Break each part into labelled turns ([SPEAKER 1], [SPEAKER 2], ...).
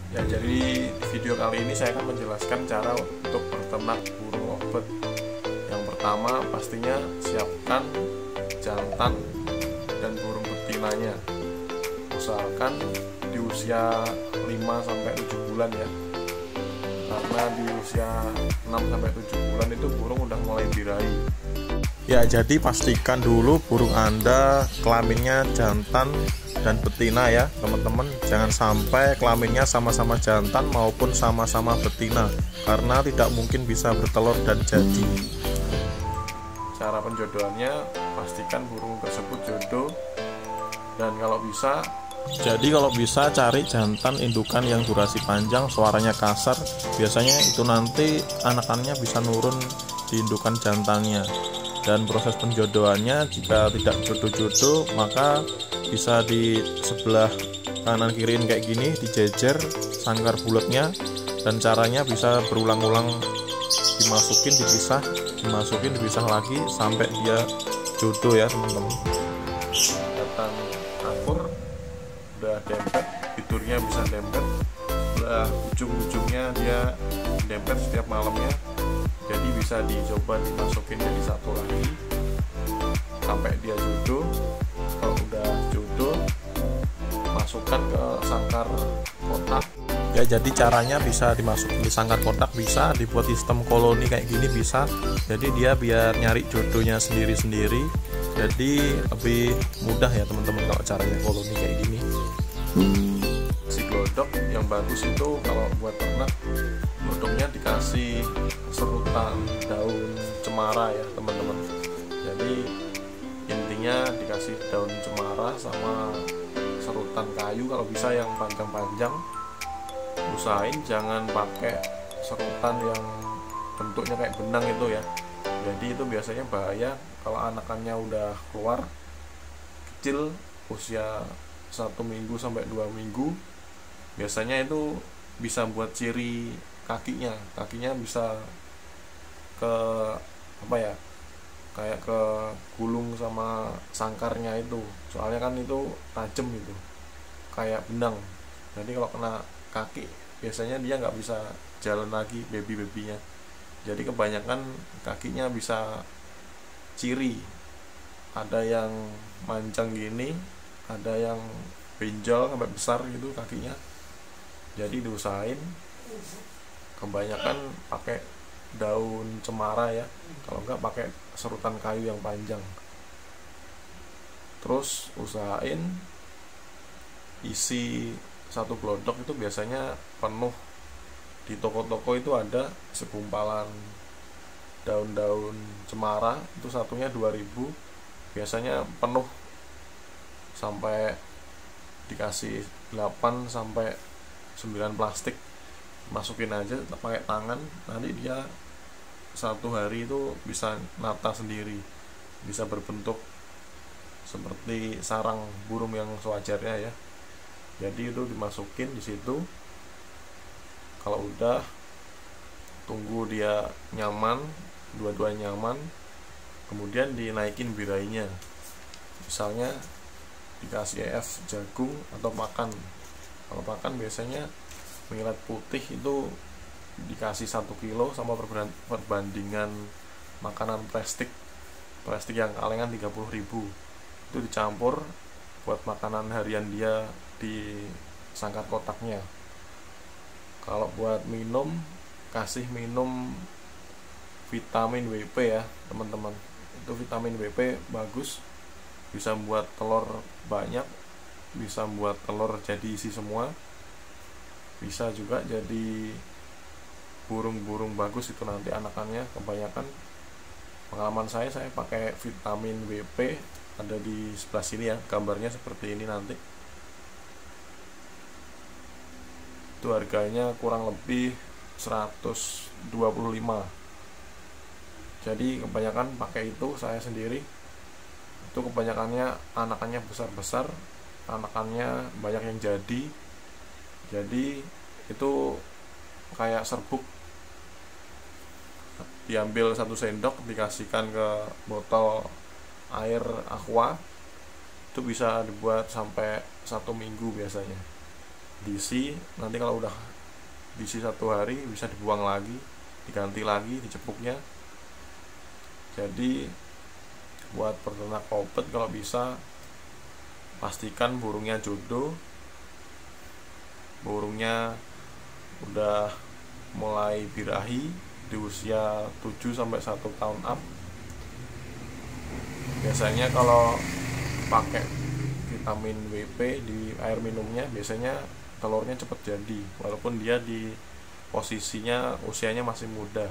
[SPEAKER 1] Ya, jadi di video kali ini saya akan menjelaskan cara untuk berternak burung lovebird. Yang pertama, pastinya siapkan jantan dan burung betinanya. Usahakan di usia 5-7 bulan ya. Karena di usia 6-7 bulan itu burung udah mulai birahi. Ya, jadi pastikan dulu burung Anda kelaminnya jantan dan betina ya teman-teman. Jangan sampai kelaminnya sama-sama jantan maupun sama-sama betina, karena tidak mungkin bisa bertelur dan jadi. Cara penjodohannya, pastikan burung tersebut jodoh, dan kalau bisa cari jantan indukan yang durasi panjang, suaranya kasar. Biasanya itu nanti anakannya bisa nurun di indukan jantannya. Dan proses penjodohannya, jika tidak jodoh-jodoh maka bisa di sebelah kanan kiriin kayak gini, dijejer sangkar bulatnya, dan caranya bisa berulang-ulang, dimasukin dipisah lagi sampai dia jodoh ya teman-teman. Datang akur udah dempet, tidurnya bisa dempet, udah ujung-ujungnya dia dempet setiap malamnya. Jadi bisa dicoba dimasukin jadi satu lagi sampai dia jodoh. Kalau udah jodoh, masukkan ke sangkar kotak ya. Jadi caranya bisa dimasukin di sangkar kotak, bisa dibuat sistem koloni kayak gini bisa. Jadi dia biar nyari jodohnya sendiri-sendiri, jadi lebih mudah ya teman-teman kalau caranya koloni kayak gini. Si glodok yang bagus itu kalau buat ternak, glodoknya dikasih serutan daun cemara ya teman-teman. Jadi intinya dikasih daun cemara sama serutan kayu, kalau bisa yang panjang-panjang. Usahain jangan pakai serutan yang bentuknya kayak benang itu ya. Jadi itu biasanya bahaya kalau anakannya udah keluar kecil, usia 1 minggu sampai 2 minggu. Biasanya itu bisa buat ciri kakinya bisa ke kayak ke gulung sama sangkarnya itu, soalnya kan itu tajam gitu kayak benang. Jadi kalau kena kaki biasanya dia nggak bisa jalan lagi baby-babynya. Jadi kebanyakan kakinya bisa ciri, ada yang manjang gini, ada yang benjol sampai besar gitu kakinya. Jadi diusahain kebanyakan pakai daun cemara ya, kalau enggak pakai serutan kayu yang panjang. Terus usahain isi satu glodok itu biasanya penuh. Di toko-toko itu ada segumpalan daun-daun cemara, itu satunya 2.000, biasanya penuh sampai dikasih 8-9 plastik. Masukin aja pakai tangan, nanti dia 1 hari itu bisa nata sendiri, bisa berbentuk seperti sarang burung yang sewajarnya ya. Jadi itu dimasukin di situ. Kalau udah, tunggu dia nyaman, dua-duanya nyaman, kemudian dinaikin birahinya. Misalnya dikasih EF jagung atau pakan. Kalau pakan biasanya millet putih itu dikasih 1 kilo sama perbandingan makanan plastik yang kalengan 30.000, itu dicampur buat makanan harian dia di sangkar kotaknya. Kalau buat minum, kasih minum vitamin WP ya teman-teman. Itu vitamin WP bagus, bisa buat telur banyak, bisa buat telur jadi isi semua, bisa juga jadi burung-burung bagus itu nanti anakannya. Kebanyakan pengalaman saya pakai vitamin WP, ada di sebelah sini ya, gambarnya seperti ini nanti. Itu harganya kurang lebih 125. Jadi kebanyakan pakai itu, saya sendiri itu kebanyakannya anakannya besar-besar, anakannya banyak yang jadi itu kayak serbuk, diambil 1 sendok dikasihkan ke botol air aqua, itu bisa dibuat sampai 1 minggu biasanya. diisi. Nanti kalau udah diisi 1 hari bisa dibuang lagi, diganti lagi dicepuknya. Jadi buat peternak lobet kalau bisa pastikan burungnya jodoh, burungnya udah mulai birahi di usia 7 sampai 1 tahun up. Biasanya kalau pakai vitamin WP di air minumnya, biasanya telurnya cepat jadi, walaupun dia di posisinya usianya masih muda,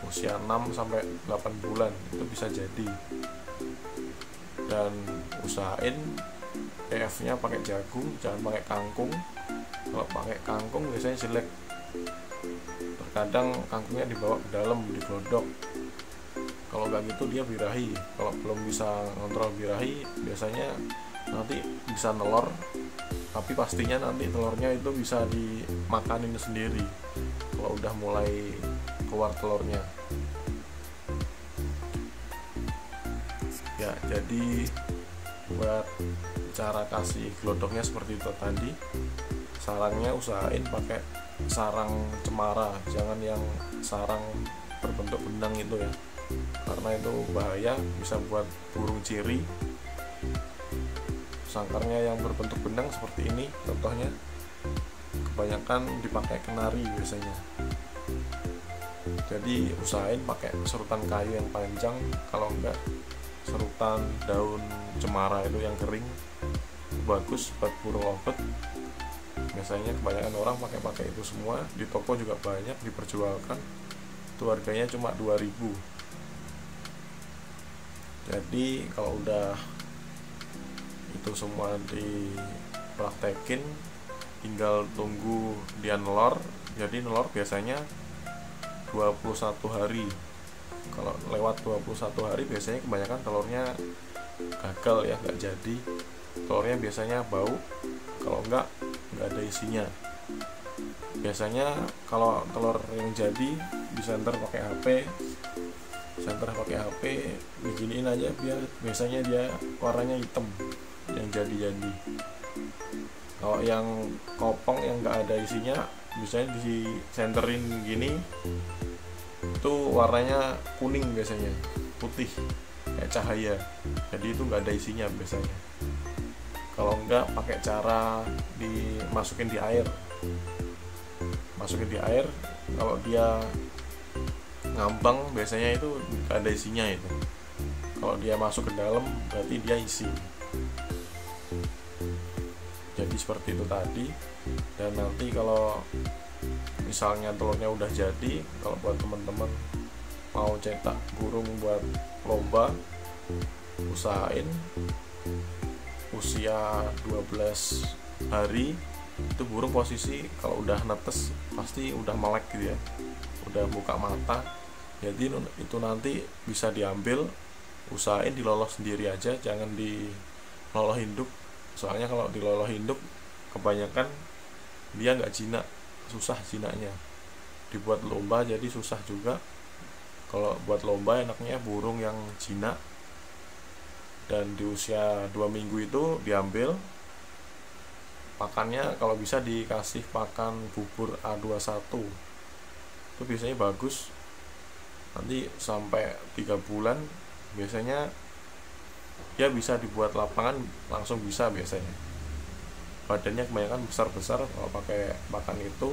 [SPEAKER 1] usia 6 sampai 8 bulan itu bisa jadi. Dan usahain PF-nya pakai jagung, jangan pakai kangkung. Kalau pakai kangkung biasanya jelek, terkadang kangkungnya dibawa ke dalam, digodok. Kalau nggak gitu dia birahi. Kalau belum bisa ngontrol birahi, biasanya nanti bisa nelor, tapi pastinya nanti telurnya itu bisa dimakanin sendiri kalau udah mulai keluar telurnya. Ya, jadi buat cara kasih glodoknya seperti itu tadi. Sarangnya usahain pakai sarang cemara, jangan yang sarang berbentuk benang itu ya, karena itu bahaya, bisa buat burung ciri. Sangkarnya yang berbentuk benang seperti ini contohnya, kebanyakan dipakai kenari biasanya. Jadi usahain pakai serutan kayu yang panjang, kalau enggak serutan daun cemara itu yang kering, bagus buat burung lobet. Biasanya kebanyakan orang pakai itu semua, di toko juga banyak diperjualkan, itu harganya cuma 2.000. Jadi kalau udah itu semua dipraktekin, tinggal tunggu dia nelor. Jadi nelor biasanya 21 hari. Kalau lewat 21 hari biasanya kebanyakan telurnya gagal ya, nggak jadi. Telurnya biasanya bau, kalau nggak ada isinya. Biasanya kalau telur yang jadi disenter pakai HP, diginiin aja biar biasanya dia warnanya hitam yang jadi. Kalau yang kopong yang nggak ada isinya, biasanya disenterin gini, itu warnanya kuning biasanya, putih kayak cahaya, jadi itu nggak ada isinya biasanya. Kalau nggak pakai cara dimasukin di air, kalau dia ngambang biasanya itu nggak ada isinya itu. Kalau dia masuk ke dalam berarti dia isi. Jadi seperti itu tadi. Dan nanti kalau misalnya telurnya udah jadi, kalau buat teman-teman mau cetak burung buat lomba, usahain usia 12 hari itu burung posisi kalau udah netes pasti udah melek gitu ya, udah buka mata. Jadi itu nanti bisa diambil, usahain dilolos sendiri aja, jangan diloloh induk. Soalnya kalau diloloh induk kebanyakan dia nggak jinak, susah jinaknya. Dibuat lomba jadi susah juga. Kalau buat lomba enaknya burung yang jinak, dan di usia 2 minggu itu diambil. Pakannya kalau bisa dikasih pakan bubur A21, itu biasanya bagus. Nanti sampai 3 bulan biasanya dia bisa dibuat lapangan, langsung bisa biasanya. Badannya kebanyakan besar-besar. Kalau pakai pakan itu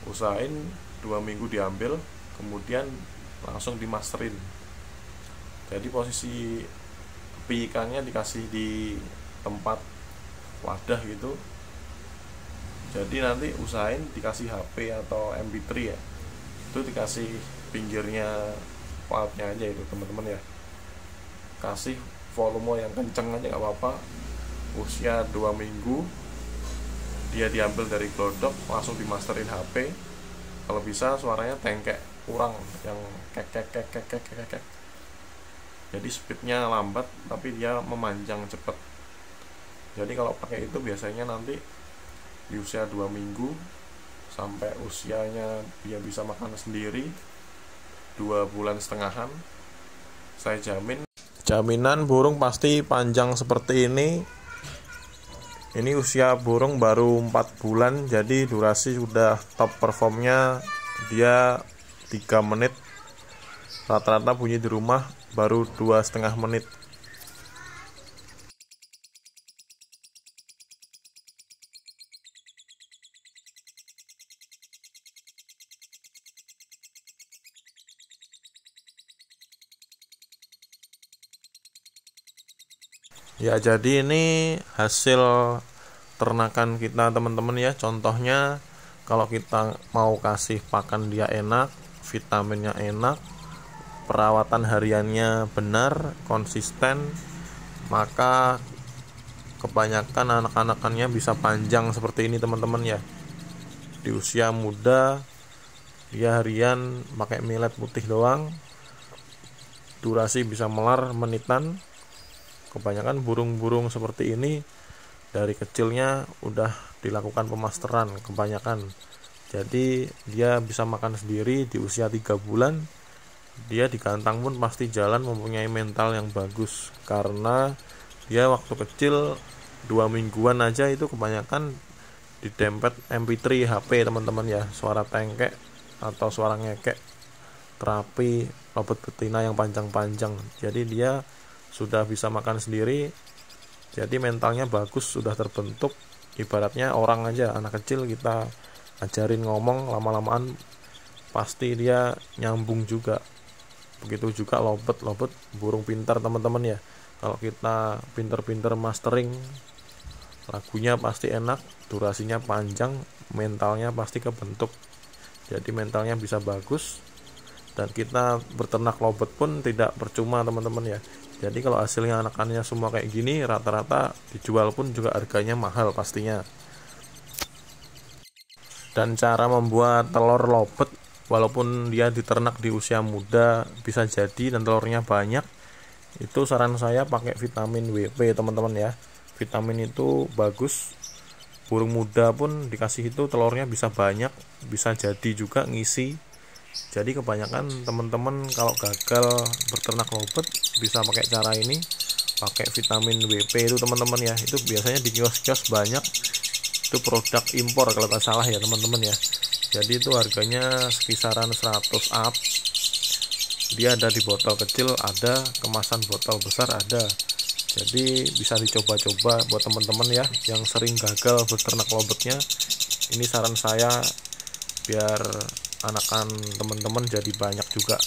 [SPEAKER 1] usahain 2 minggu diambil, kemudian langsung dimasterin. Jadi posisi tepi ikannya dikasih di tempat wadah gitu. Jadi nanti usahain dikasih HP atau MP3 ya, itu dikasih pinggirnya valve-nya aja itu teman-teman ya, kasih volume yang kenceng aja nggak apa-apa. Usia 2 minggu dia diambil dari glodok, langsung dimasterin HP. Kalau bisa suaranya tengkek kurang, yang kek. Jadi speednya lambat tapi dia memanjang cepat. Jadi kalau pakai itu biasanya nanti di usia 2 minggu sampai usianya dia bisa makan sendiri 2,5 bulan, saya jamin, jaminan burung pasti panjang seperti ini Ini usia burung baru 4 bulan, jadi durasi sudah top performnya dia 3 menit. Rata-rata bunyi di rumah baru 2,5 menit. Ya, jadi ini hasil ternakan kita teman-teman ya. Contohnya kalau kita mau kasih pakan dia enak, vitaminnya enak, perawatan hariannya benar, konsisten, maka kebanyakan anak-anakannya bisa panjang seperti ini teman-teman ya. Di usia muda dia harian pakai millet putih doang, durasi bisa melar menitan. Kebanyakan burung-burung seperti ini dari kecilnya udah dilakukan pemasteran kebanyakan. Jadi dia bisa makan sendiri di usia 3 bulan. Dia digantang pun pasti jalan, mempunyai mental yang bagus. Karena dia waktu kecil 2 mingguan aja itu kebanyakan didempet MP3 HP teman-teman ya. Suara tengkek atau suara ngekek, terapi lobet betina yang panjang-panjang. Jadi dia sudah bisa makan sendiri, jadi mentalnya bagus, sudah terbentuk. Ibaratnya orang aja, anak kecil kita ajarin ngomong, lama-lamaan pasti dia nyambung juga. Begitu juga lobet burung pintar teman-teman ya. Kalau kita pinter-pinter mastering, lagunya pasti enak, durasinya panjang, mentalnya pasti kebentuk. Jadi mentalnya bisa bagus, dan kita berternak lobet pun tidak percuma teman-teman ya. Jadi kalau hasilnya anakannya semua kayak gini, rata-rata dijual pun juga harganya mahal pastinya. Dan cara membuat telur lobet, walaupun dia diternak di usia muda bisa jadi dan telurnya banyak, itu saran saya pakai vitamin WP teman-teman ya. Vitamin itu bagus, burung muda pun dikasih itu telurnya bisa banyak, bisa jadi juga ngisi. Jadi kebanyakan teman-teman kalau gagal berternak lobet bisa pakai cara ini, pakai vitamin WP itu teman-teman ya. Itu biasanya di kios-kios banyak, itu produk impor kalau nggak salah ya teman-teman ya. Jadi itu harganya sekisaran 100 up. Dia ada di botol kecil, ada kemasan botol besar ada. Jadi bisa dicoba-coba buat teman-teman ya yang sering gagal berternak lobetnya. Ini saran saya biar anakan teman-teman jadi banyak juga.